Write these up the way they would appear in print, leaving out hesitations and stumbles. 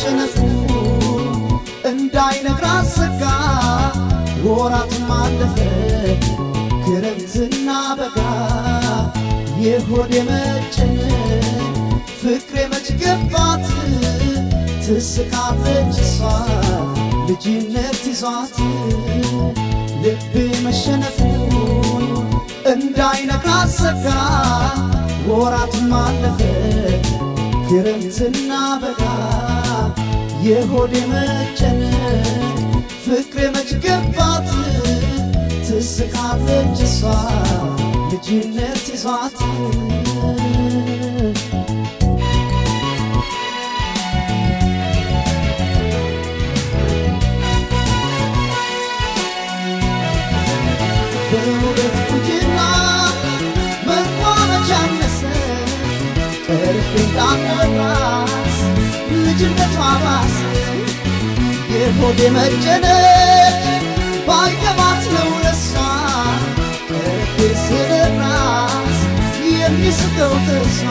መሸነፉ እንዳይነግራት ሰጋ ወራትም አለፈ ክረምትና በጋ የሆዴ መጨነቅ ፍቅሬ መች ገባት ትስቃለች እሷ ልጅነት ይዟት ልቤ መሸነፉ እንዳይነግራት ሰጋ ወራትም አለፈ ክረምትና በጋ የሆዴ መጨነቅ ፍቅሬ መች ገባት ትስቃለች እሷ ልጅነት ይዟት በውበት ቁንጅና መልኳ መች አነሰ ቀርፌ እንዳልነግራት ልጅነቷ ባሰ የሆዴ መጨነቅ ባይገባት ነው ለሷ ቀርፌ ስነግራት የሚስቀው ጥርሷ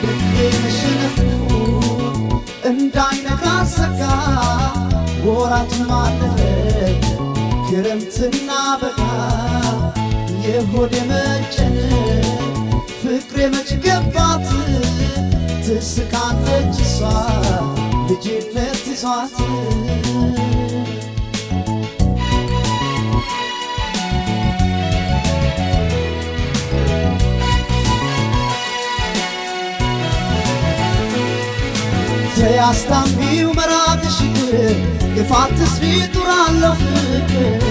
ልቤ መሸነፉ እንዳይነግራት ሰጋ ወራትም አለፈ ክረምትና በጋ የሆዴ መጨነቅ ፍቅሬ መች ገባት ትስቃለች እሷ ልጅነት ይዟት ተያስታሚው መራቅሽ ግፋትስ ቢጡራለሁ ፍቅር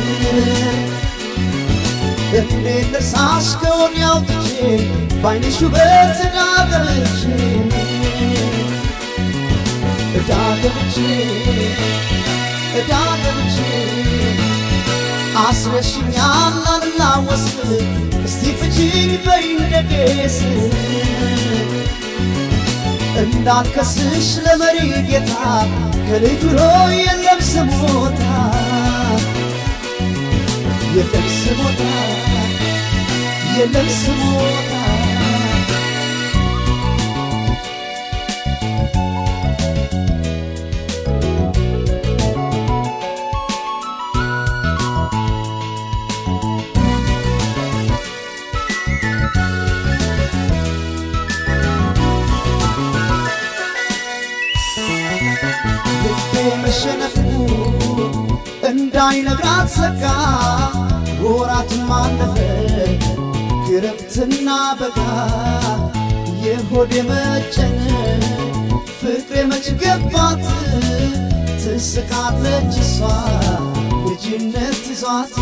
እንዴት ልርሳሽ ከሆን ያውጥቼ ባይንሽ ውበት እዳገብቼ አስረሽኛል አልላወስ እስቲ ፍቺኝ በይ እንደዴስ እንዳልከስሽ ለመሪ ጌታ ከልጅ ውሎ የለም ስሞታ የለም ስሞታ የለም ስሞታ መሸነፉ እንዳይነግራት ሰጋ ወራትም አለፈ ክረምትና በጋ የሆዴ መጨነቅ ፍቅሬ መች ገባት ትስቃለች እሷ ልጅነት ይዟት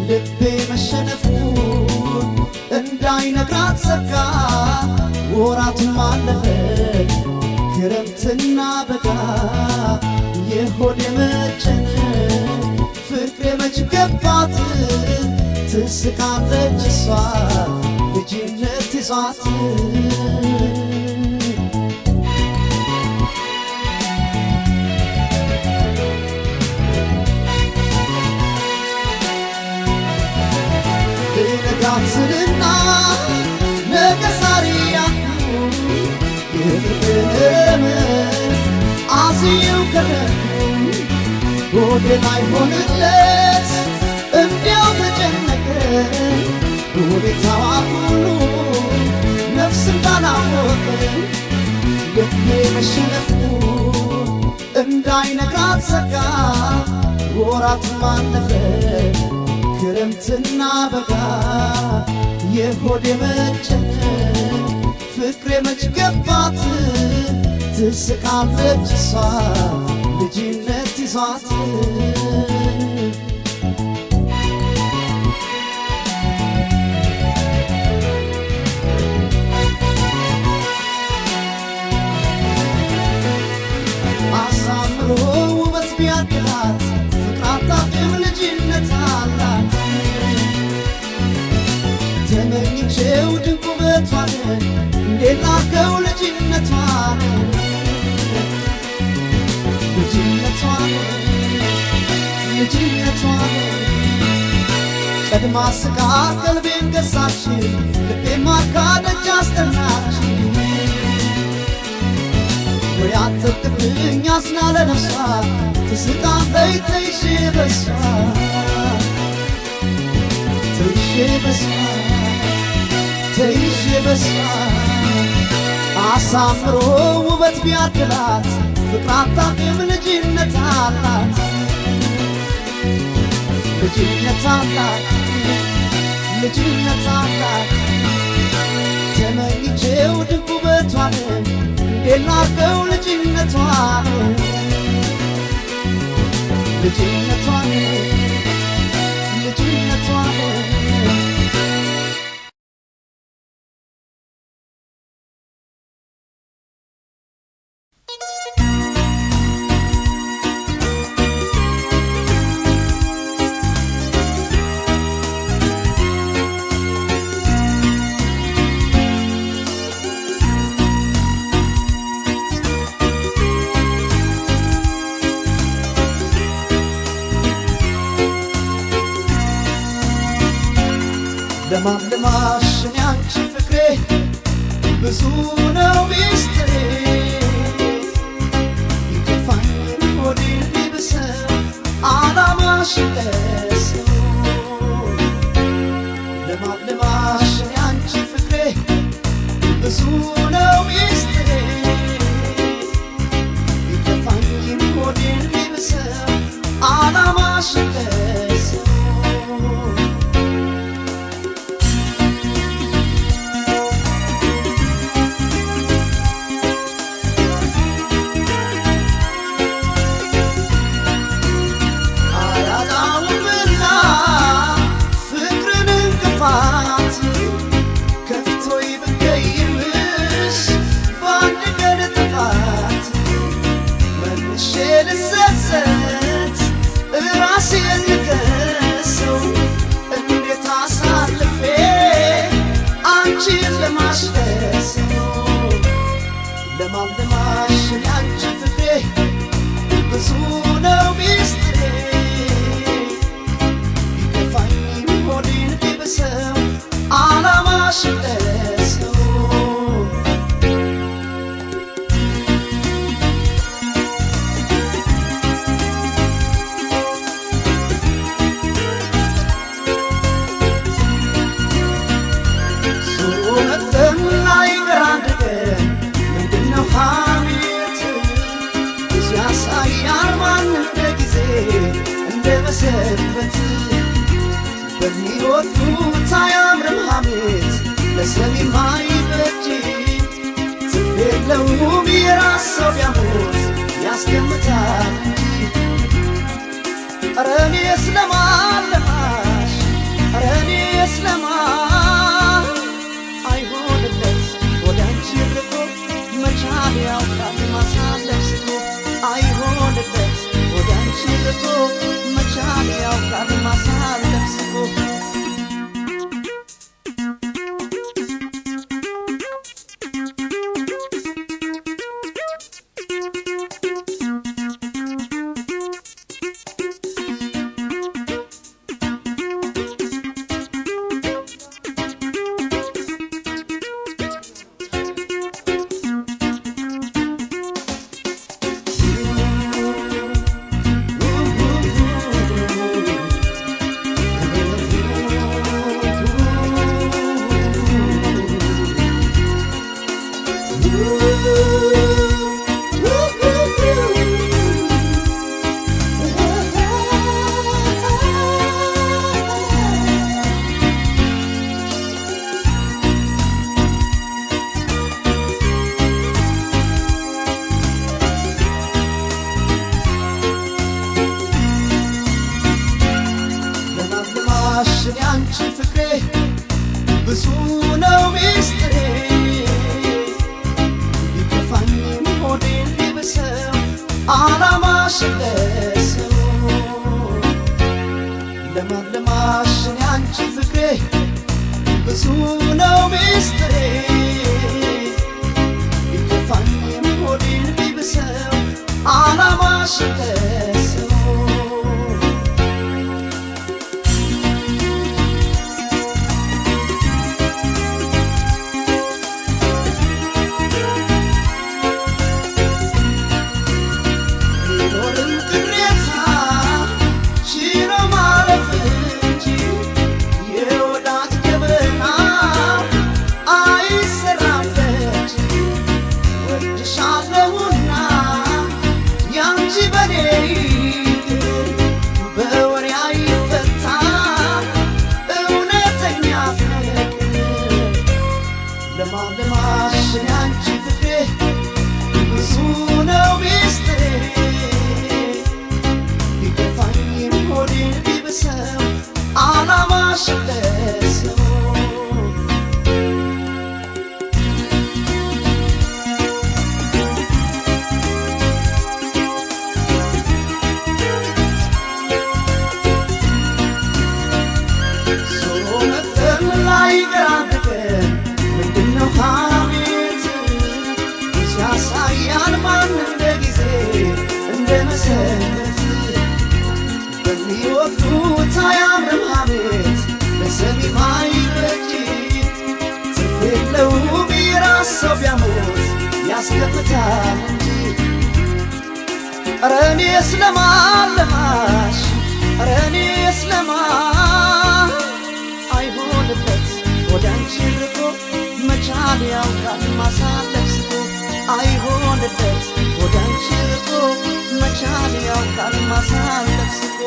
ልቤ መሸነፉ እንዳይነግራት ሰጋ ወራትም አለፈ ክረምትና በጋ የሆዴ መጨነቅ ፍቅሬ መች ገባት ትስቃለች እሷ ልጅነት ይዟት ልነጋት ስልና ነገ ዛሬ የፍቅርን አዝየው ከረኩ ሆዴ ላይ ሆንለት እንዲያው ተጨነቀ ሁኔታዋ ሁሉ ነፍስ እንዳላወቀ ልቤ መሸነፉ እንዳይነግራት ሰጋ ወራትም አለፈ ክረምትና በጋ የሆዴ መጨነቅ ፍቅሬ መች ገባት ትስቃለች እሷ ልጅነት ይዟት አሳምሮ ውበት ቢያድላት ፍቅር አታውቅም ልጅነት አላት ተመኝቼው ድንቅ ውበቷን እንዴት ላድርገው ልጅነቷን ቀድማ ስቃ ቀልቤን ገዛች ልቤ ማርካ ደጅ አስጠናች ወይ አንተ ስትቅብኝ አዝና ለነፍሷ ትስቃለች ተይዤ በሷ ተይዤ በሷ አሳምሮ ውበት ቢያድላት ፍቅር አታውቅም ልጅነት አላት ልጅነት አላት ልጅነት አላት ተመኝቼው ድንቅ ውበቷን እንዴት ላድርገው ልጅነቷን ልጅነቷን ልጅነቷን ለማልማሽን ያንቺ ፍቅሬ ብዙ ነው ሚስጥሬ ይከፋኝ ሆዴን ቢብሰው ዓላማሽን ለሰው ለማልማሽን ያንቺ ፍቅሬ ብዙ ነው ሚስጥሬ ይከፋኝ ሆዴን ቢብሰው ዓላማሽን ለሰው ለማልማሽን ያንቺ ፍቅሬ ብዙ ነው ሚስጥሬ ቢከፋኝ ሆዴን ቢብሰው ዓላማሽን ለሰው ዞሮ መጥተና ይገራንድገን ምንድነው ሐሜት ሲያሳያል ማን እንደ ጊዜ እንደ መሰበት በሚወዱት አያምርም ሐሜት ለሰሚም አይበጅ ዝም የለውም የራስ ሰው ቢያሞት ያስገምታል ኧረ እኔስ ለማልማሽ ኧረ እኔስ ለማን አይሆንለት ወደ አንቺ ርቆ መቻል ያውቃል ማሳለፍ ስቶ አይሆንለት ወደ አንቺ ርቆ መቻል ያውቃል ማሳለፍ ስቶ ለማልማሽን ያንቺ ፍቅሬ ብዙ ነው ሚስጥሬ ቢከፋኝም ሆዴን ቢብሰው ዓላማሽን ለሰው ለማልማሽን ያንቺ ፍቅሬ ብዙ ነው ሚስጥሬ ቢከፋኝም ሆዴን ቢብሰው ዓላማሽን ለሰው ቢያሞት ያስገምታል እንጂ ኧረ እኔስ ለማለማሽ ኧረ እኔስ ለማን አይሆንበት ወደ አንቺ ርቆ መቻል ያውቃል ማሳለፍ ስቆ አይሆንበት ወደ አንቺ ርቆ መቻል ያውቃል ማሳለፍ ስቆ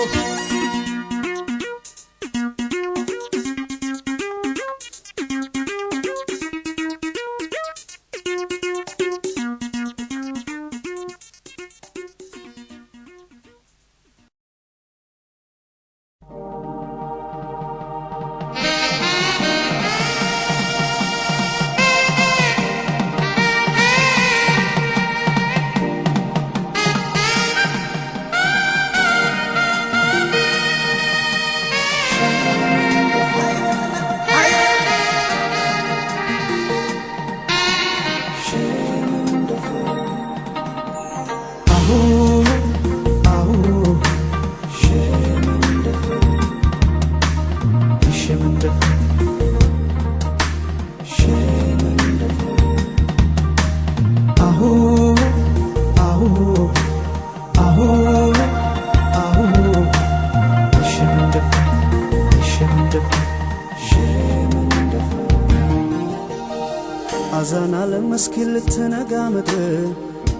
አዛና ለመስኪን ልትነጋ ምድር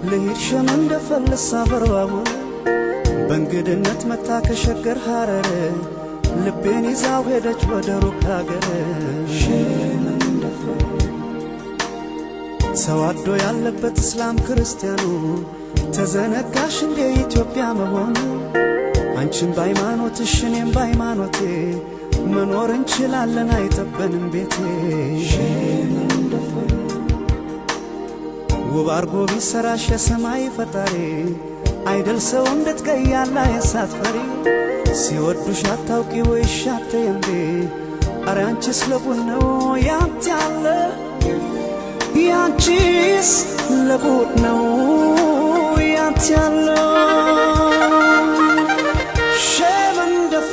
ልሂድ ሸመን እንደፈልሳ በርባቡር በእንግድነት መታ ከሸገር ሐረር ልቤን ይዛው ሄደች ወደ ሩቅ ሀገር ተዋዶ ያለበት እስላም ክርስቲያኑ ተዘነጋሽ እንደ ኢትዮጵያ መሆኑ አንቺም በሃይማኖትሽ እኔም በሃይማኖቴ መኖር እንችላለን አይጠበንም ቤቴ ውብ አርጎ ቢሰራሽ የሰማይ ፈጣሪ አይደል ሰው እንድትቀያላ የሳትፈሪ ሲወዱሽ አታውቂ ወይሽ አትየምቤ ኧረ አንቺስ ለቡን ነው ያንተ ያለ ያንቺስ ለቡን ነው ያንተ ያለ ሸመንደፋ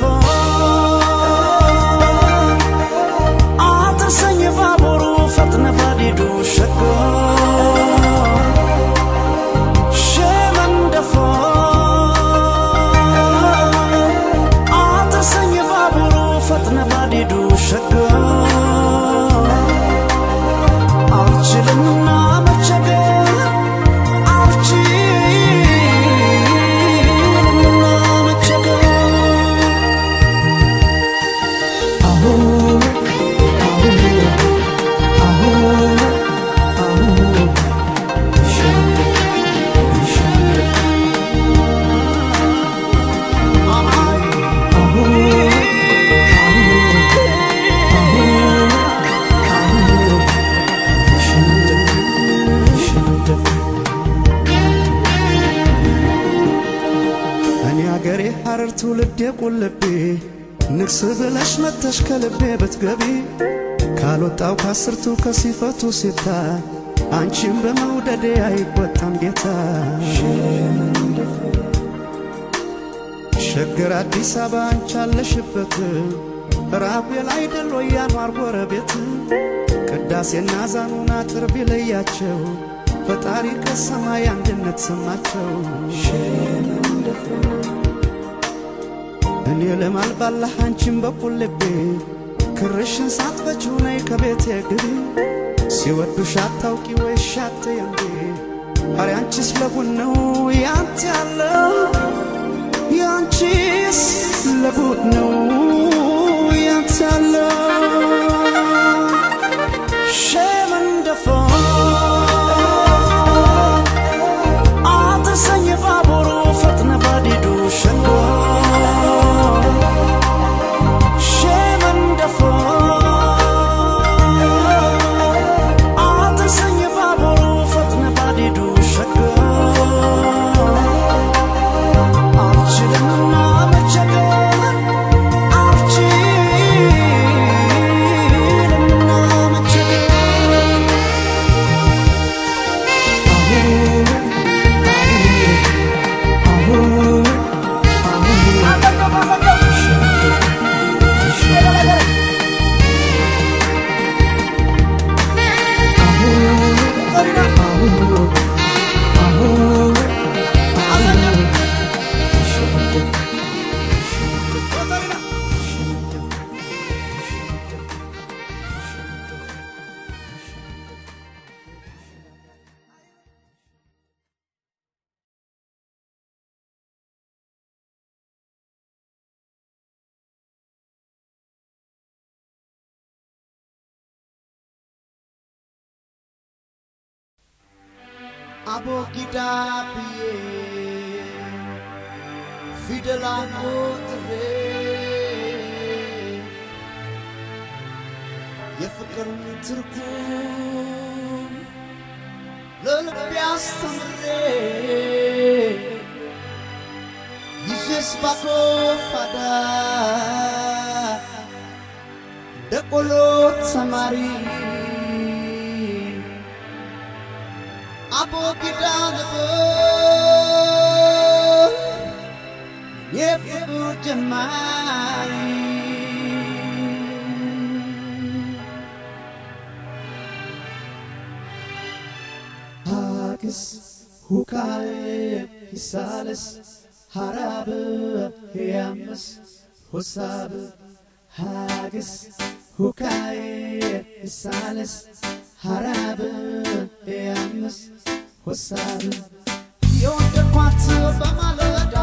አትርሰኝ ባቡሩ ፈጥነ ባዲዱ ሸጎ ትውልድ የቁልቤ ንግስ ብለሽ መተሽ ከልቤ ብትገቢ ካልወጣው ካስርቱ ከሲፈቱ ሲታ አንቺም በመውደዴ አይቆጣም ጌታ ሸገር አዲስ አበባ አንቺ አለሽበት ራቤል አይደል ወይ ያኗር ጎረቤት ቅዳሴና ዛኑና ጥር ቢለያቸው ፈጣሪ ከሰማይ አንድነት ሰማቸው እኔ ለማልባላህ አንቺም በቁልቤ ክርሽን ሳትፈቺው ነይ ከቤቴ ግቢ ሲወዱሽ አታውቂ ወይሽ አትየምቤ ኧረ አንቺስ ለቡን ነው ያንተ ያለው ያንቺስ ለቡን ነው ያንተ ያለው ሸመንደፋ አትርሰኝ ባቡሩ ፈጥነ ባዲዱ ሸጎ አቦጊዳ ብዬ ፊደል አቆጥሬ የፍቅር ትርጉም ለልቤ አስተምሬ ይዤስ ባኮፋዳ ደቆሎ ተማሪ አቦጊዳ ነበር የፍቅር ጀማሪ ሀግስ ሁካል ይሳለስ ሀራብ ያምስ ሁሳብ ሀግስ ሁካል ይሳለስ ሀራብ ያምስ ሁሳብ የወደድኳት በማለዳ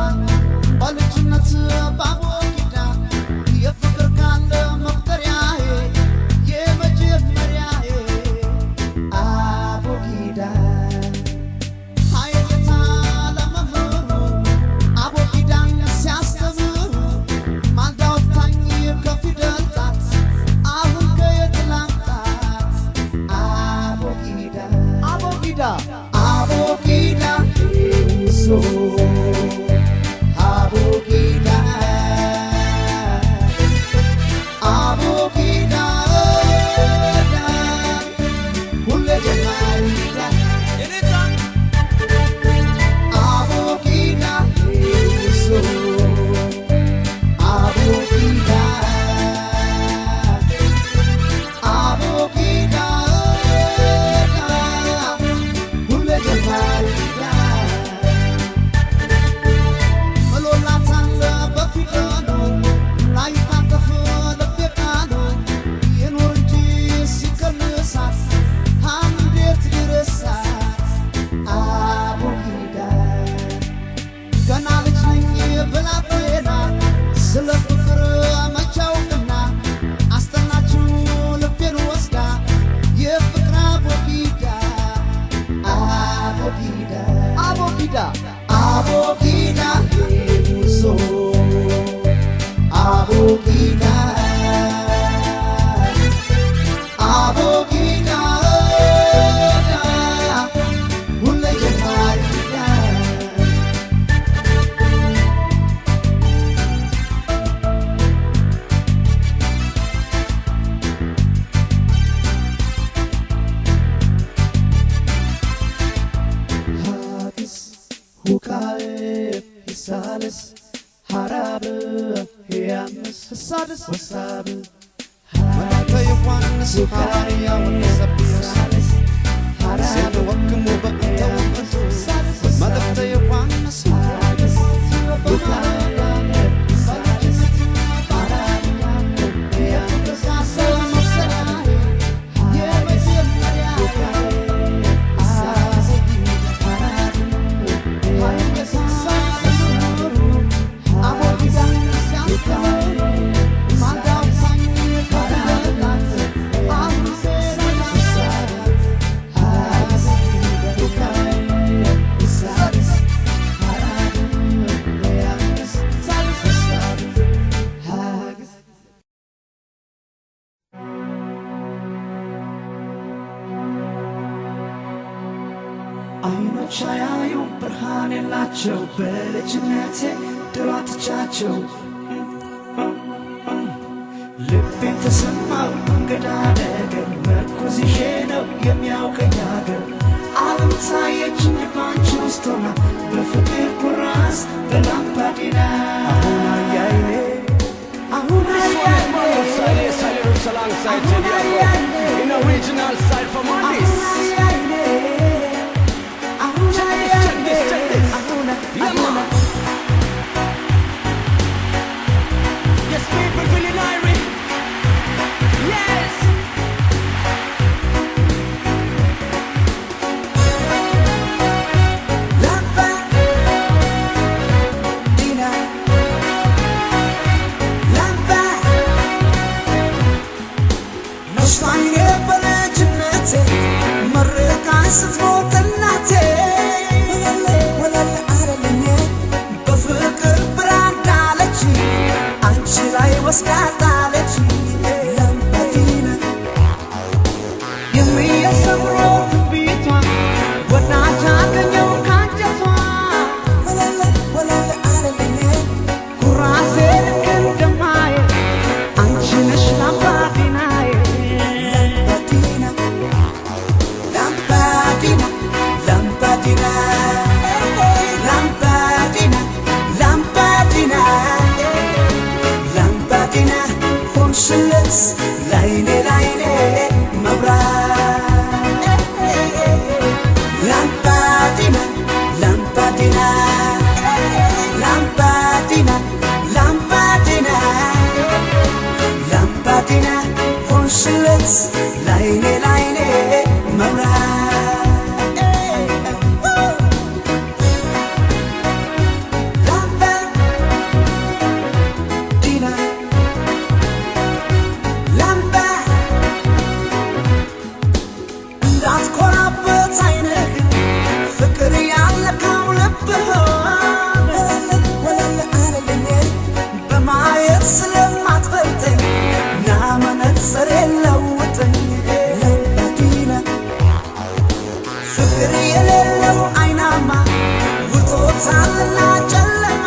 በልጅነት ባቦጊዳ የፍቅር ቃል መቁጠሪያዬ የመጀመሪያዬ አቦጊዳ ሀይልታ ለመምህሩ አቦጊዳን ሲያስተምሩ ማልዳ ወጣኝ ከፊደል ጣት አሁን ከየት ላምጣት አቦጊዳ አቦጊዳ አቦጊዳ so abogida abogida hulle jamalida abogida so abogida abogida hulle jamalida ስለ ፍቅር መቻውቅና አስተናችሁ ልቤን ወስዳ የፍቅር አቦጊዳ አቦጊዳ አቦጊዳ አቦጊዳ ሙሶ አቦጊዳ አቦጊዳ ሁሌ ጀማሪዳ ሳልስ ሀራብ ያምስ ሳድስ ወሳብ መላከ ዮሐንስ ሐዋርያውን ሰብዮሳልስ ሀራብ ወክሙ በእንተወቅቱ መላከ ዮሐንስ ሐዋርያስ አይኖች አያዩ ብርሃን የላቸው በልጅነቴ ድሮ አጥቻቸው ልቤን ተሰማው እንግዳ ነገር መርኩዝ ይዤ ነው የሚያውቀኝ አገር ዓለም ታየችኝ ባንቺ ውስጥ ሆና በፍቅር ኩራዝ በላምባዲና አሁን አያይኔ አሁን አያይኔ alongside in original side from Mondis. Check this. Yeah, man. Yes, people feeling Irish. Yes. ስትሞት እናቴ ሆንሽለት ላይኔ ላይኔ መብራት ላምባዲና ላምባ እንዳትኮራበት አይነህ ፍቅር ያለካው ልብህ ወለል አለልኝ በማየት ስለማትበልጠኝ ና መነጽር የለውጠኝ ላምባዲና ፍቅር የሌለው አይናማ ውጦታልና ጨለማ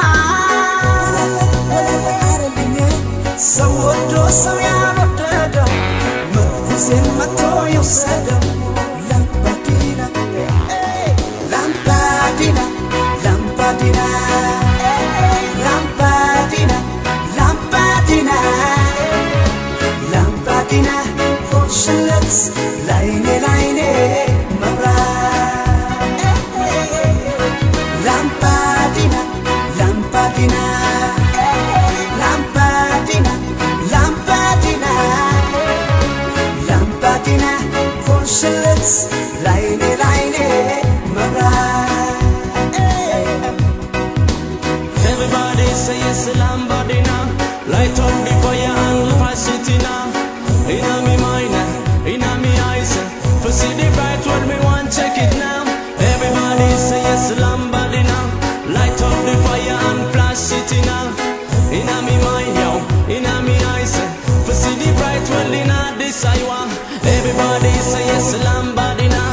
ወለል አለልኝ ሰው ወዶ ሰው ያልወደደው ምርኩዜን መቶ ይውሰደው ላምባዲና ላምባዲና ላምባዲና ላምባዲና ላምባዲና ላምባዲና ሆንሽለት ላይኔ ላይኔ መብራት ላምባዲና ላምባዲና ላምባዲና ላምባዲና ላምባዲና ሆንሽለት ላይኔ ላይኔ መብራት Everybody say yes, Lambadina. Light up the fire and fast it in. Inna me mind, inna me eyes. For see the bright world, me want check it now. Everybody say yes, Lambadina. Light up the fire and flash it in. Inna me mind, yo, inna me eyes. For see the bright world inna this I want. Everybody say yes, Lambadina.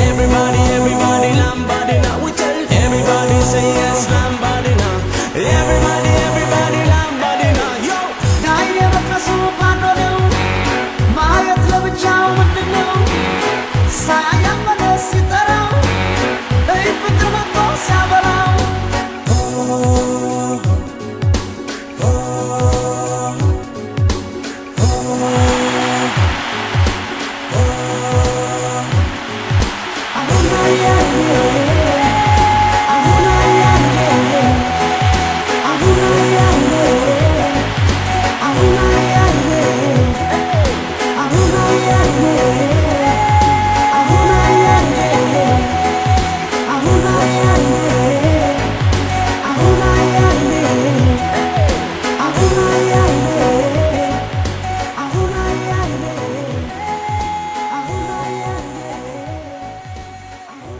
Everybody, everybody, Lambadina. We tell everybody say yes, Lambadina. Everybody, everybody, Lambadina. Yo, ናይኔ መቅረሱ ባዶ ነው ማየት ለብቻው ምንድን ነው ሳያመነ ሲጠራው እይ ፍቅር መጥቶ ሲያበራው አሁን አያሌ አሁን አያሌ አሁን አያሌ አሁን አያሌ አሁን አያሌ አሁን አያሌ አሁን አያሌ አሁን አያሌ አሁን አያሌ አሁን አያሌ አሁን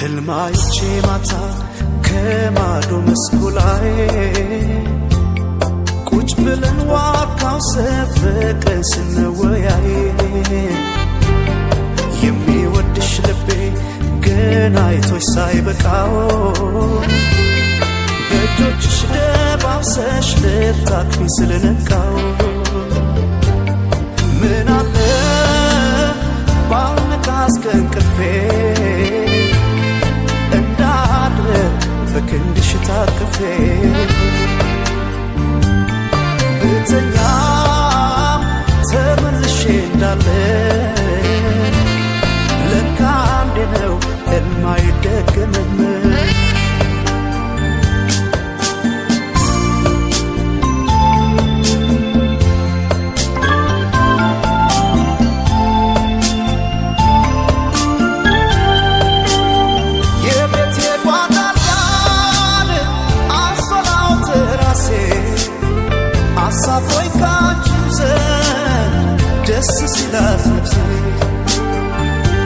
ህልማይቼ ማታ ከማዶ መስኩ ላይ ቁጭ ብለን ዋካው ሰፈቀን ስንወያይ የሚወድሽ ልቤ ገና አይቶሽ ሳይበቃው በእጆችሽ ደባብሰሽ ልታቅፊ ስለነቃው ምን አለ ባልነቃስ ከእንቅልፌ እንዳድር በክንድሽ ታቅፌ ብተኛም ተመልሼ እንዳለ ለካ አንዴ ነው ሕልም አይደገምም አሳፎይ ካንቺም ዘንድ ደስ ሲላት ነፍሴ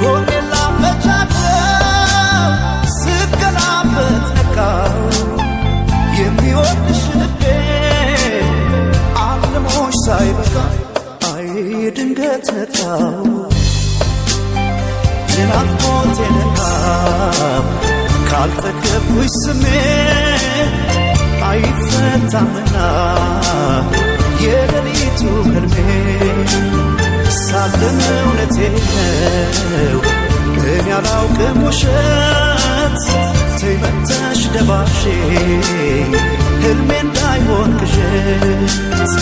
ጎኔን ላመቻቸው ስገላበት ነቃው የሚወድሽ ልቤ አልሞሽ ሳይበቃ አይ ድንገት ነቃው የናፍቆቴን ካብ ካልጠገብኩኝ ስሜ አይፈታምና የሌሊቱ ህልሜ ሳለም እውነቴ ነው እኔ አላውቅም ውሸት ተይመተሽ ደባሼ ህልሜ እንዳይሆን ቅዠት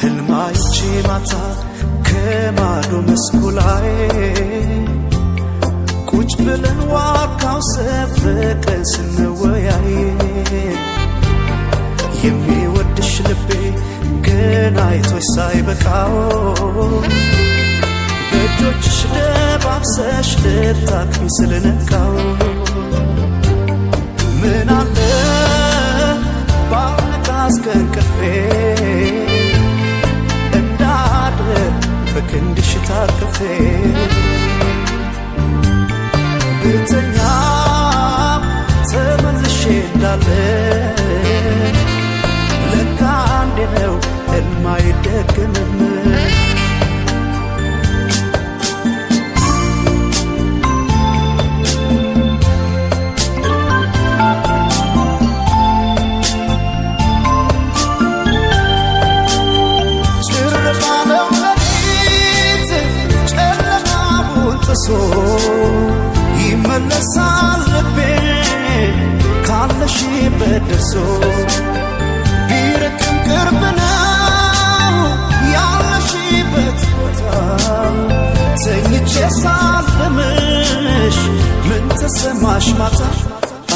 ህልማይቼ ማታ ከማዶ መስኩ ላይ ቁጭ ብለን ዋርካው ሰፍቀን ስንወያይ የሚወድሽ ልቤ ገና አይቶሽ ሳይበቃው በእጆችሽ ደባብሰሽ ልታቅፊ ስለነቃው ምን አለ ባልነቃስ ከእንቅልፌ በክንድሽ ታቅፌ ብተኛ ተመልሼ እንዳለ ለካ አንዴ ነው ሕልም አይደገምም ይመለሳል ልቤ ካለሽበት ደርሶ ቢርቅም ቅርብ ነው ያለሽበት ቦታ ተኝቼ ሳልምሽ ምን ተሰማሽ ማታ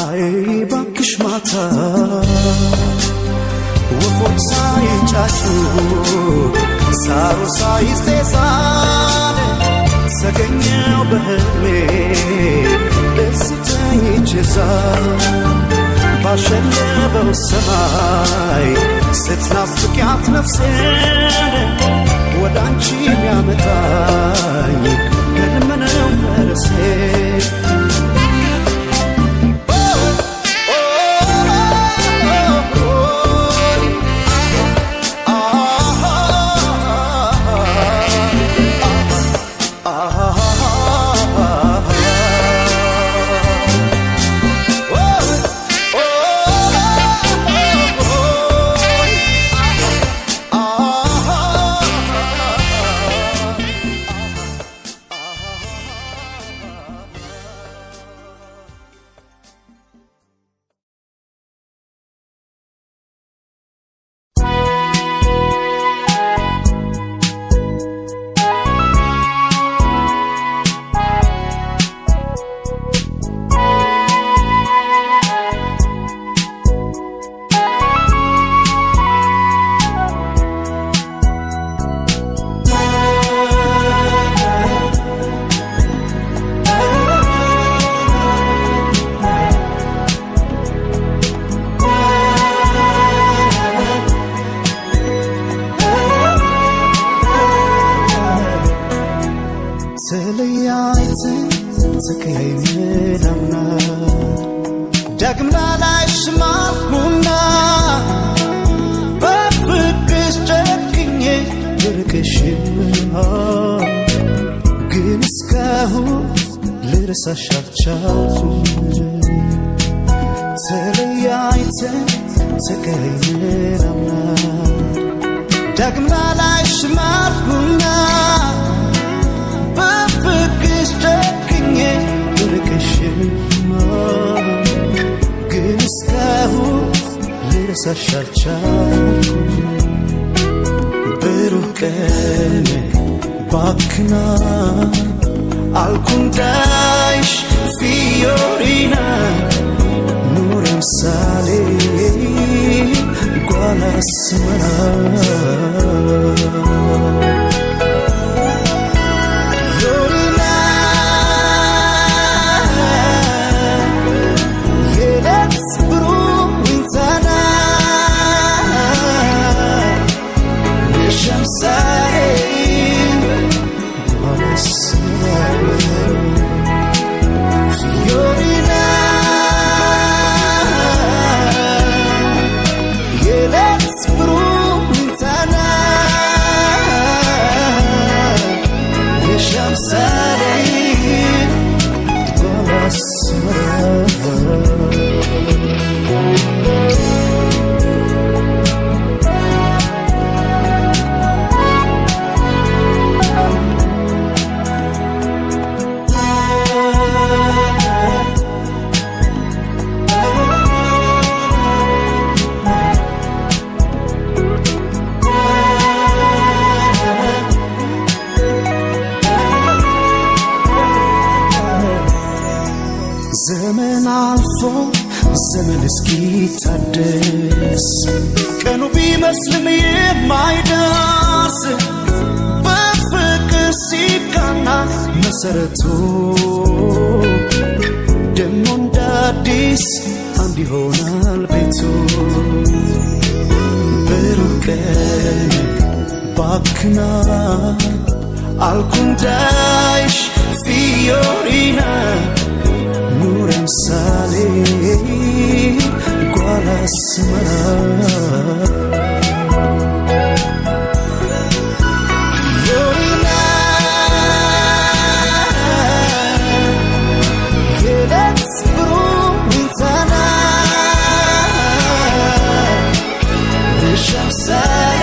አይ ባክሽ ማታ ወፎች ሳይንጫጩ ሳሩ ሳይስቴሳል ተገኘው በህልሜ እስተኝቼ ባሸለበው ሰማይ ስትናፍቂያት ነፍሴን ወደ አንቺ የሚያመጣኝ ህልም ነው ፈረሴ ዳግም ላይሽ ማልኩና በፍቅርሽ ጨክኜ ብርቅሽም ግን እስካሁን ልረሳሽ አልቻልኩም ተለያይተን ተቀያይመን አምና ዳግም ላይሽ ማልኩና በፍቅርሽ ጨክኜ ብርቅሽም ግን እስካሁን ልረሳሽ አልቻልኩም ብሩህ ቀን ባክና አልኩ እንዳይሽ ፊዮሪና ኑረን ምሳሌ ጓላ ስመራ ዘመን አልፎ ዘመን እስኪታደስ ቀኑ ቢመስልም የማይደርስ በፍቅር ሲቃና መሰረቱ ደሞ እንደ አዲስ አንድ ይሆናል ቤቱ ብሩህ ቀን ባክና አልኩንዳይሽ ፊዮሪና ምሳሌ ጓላ ስመራ ፊዮሪና የለት ብሩህ ሚዛና ምሳሌ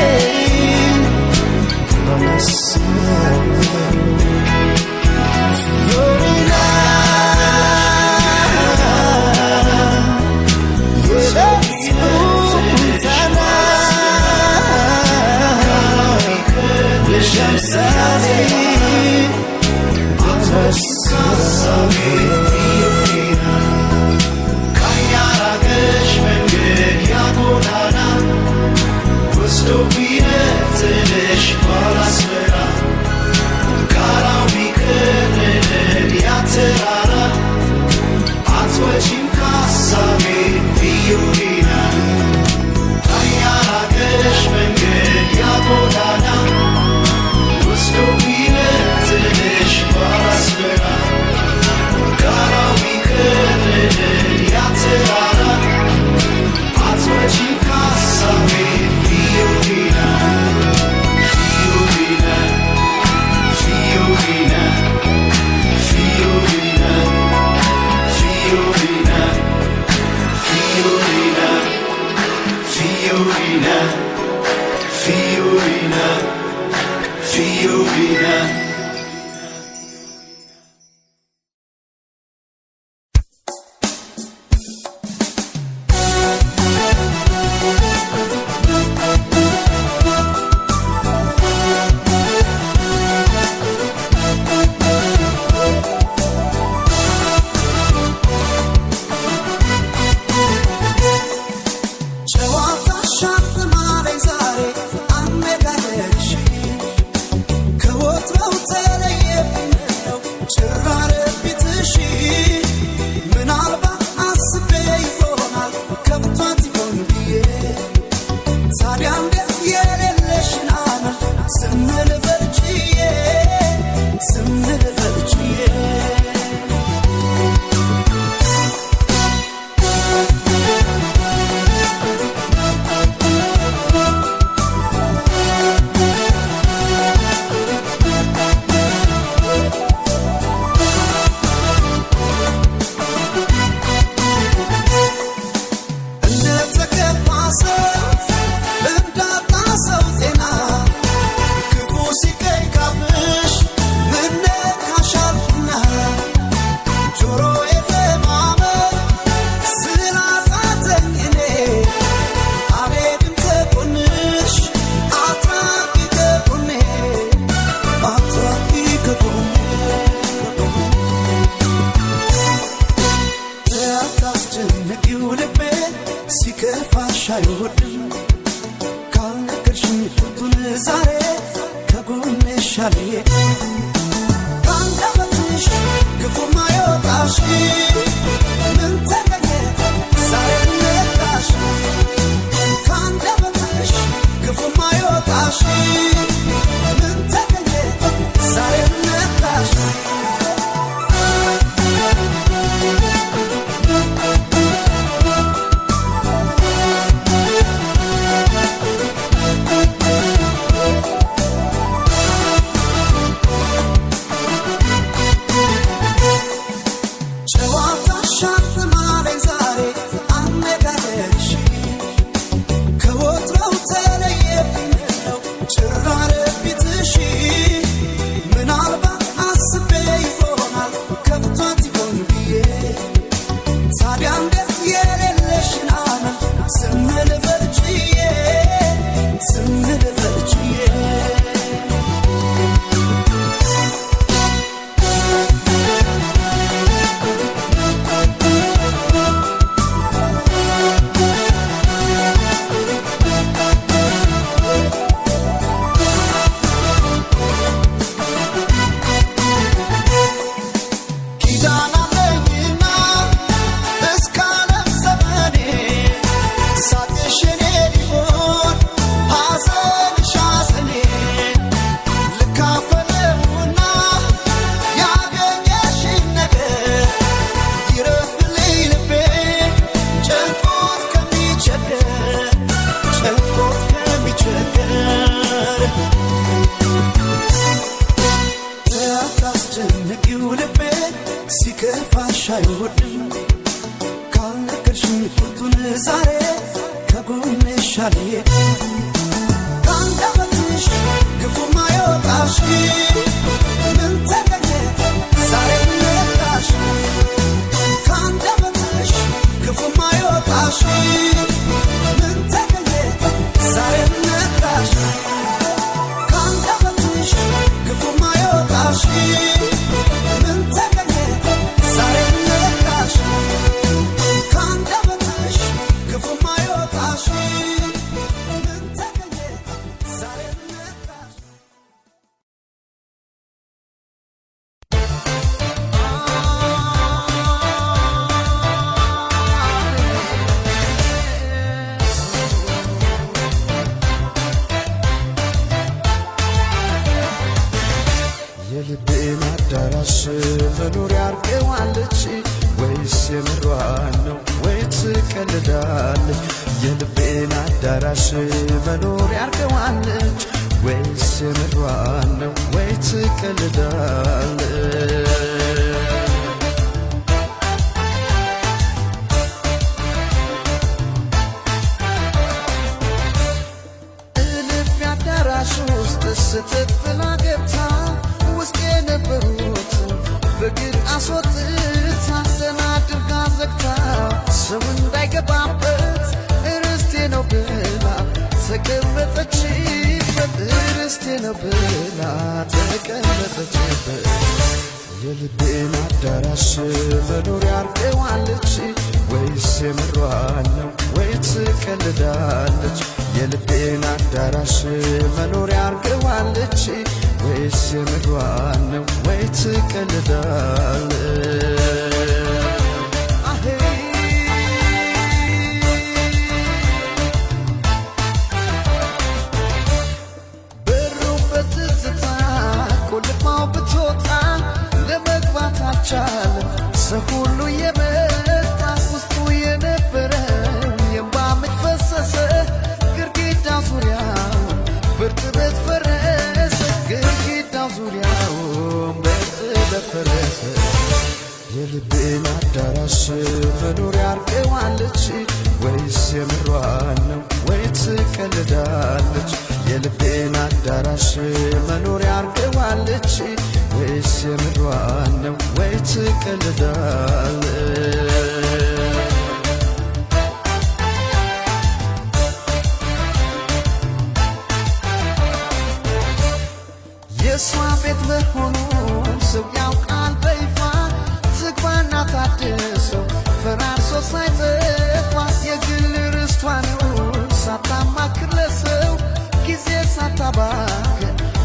ጓላ ስመራ Fiorina What's ጎንሻልዬ ካንደበትሽ ክፉ ማይወጣሽ ምን ተገኘ ዛሬ ነቃሽ ካንደበትሽ ክፉ ማይወጣሽ ምን ተገኘ ዛሬ ነቃሽ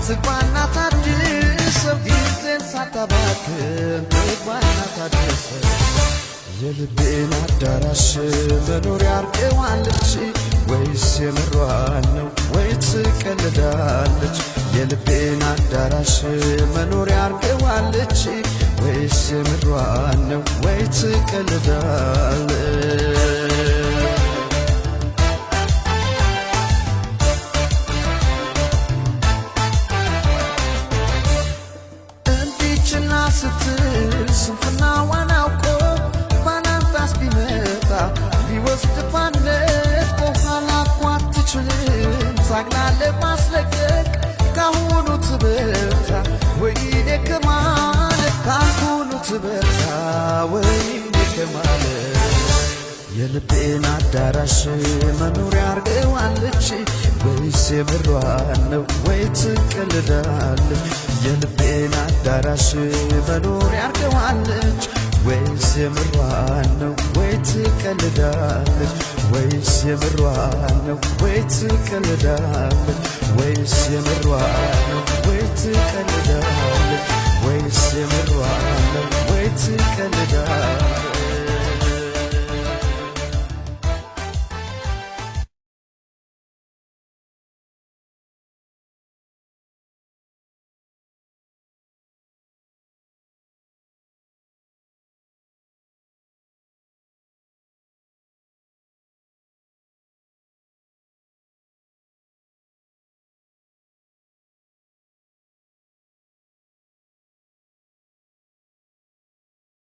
Zgwana ta ሰው ጊዜን ሳታባክን ትግባና ታድርስ የልቤን አዳራሽ መኖሪያ አርገዋለች ወይስ የምሯን ነው ወይ ትቀልዳለች የልቤን አዳራሽ መኖሪያ አርገዋለች ወይስ የምሯን ነው ወይ ትቀልዳለች እንዲችና ስትል ስንፍናዋን አውቆ ባላንጣስ ቢመጣ ቢወስድ ባነት በኋላ እኮ አትችልም ሳግና ለማስለቀቅ ካሁኑ ትበርታ ወይኔ ከማለት ካሁኑ ትበርታ ወይኔ ከማለት የልቤን አዳራሽ መኖሪያ አርገዋለች ወይስ የምሯን ነው ወይ ትቀልዳለች የልቤን አዳራሽ መኖሪያ አርገዋለች ወይስ የምሯን ነው ወይ ትቀልዳለች ወይስ የምሯን ነው ወይ ትቀልዳለች ወይስ የምሯን ነው ወይ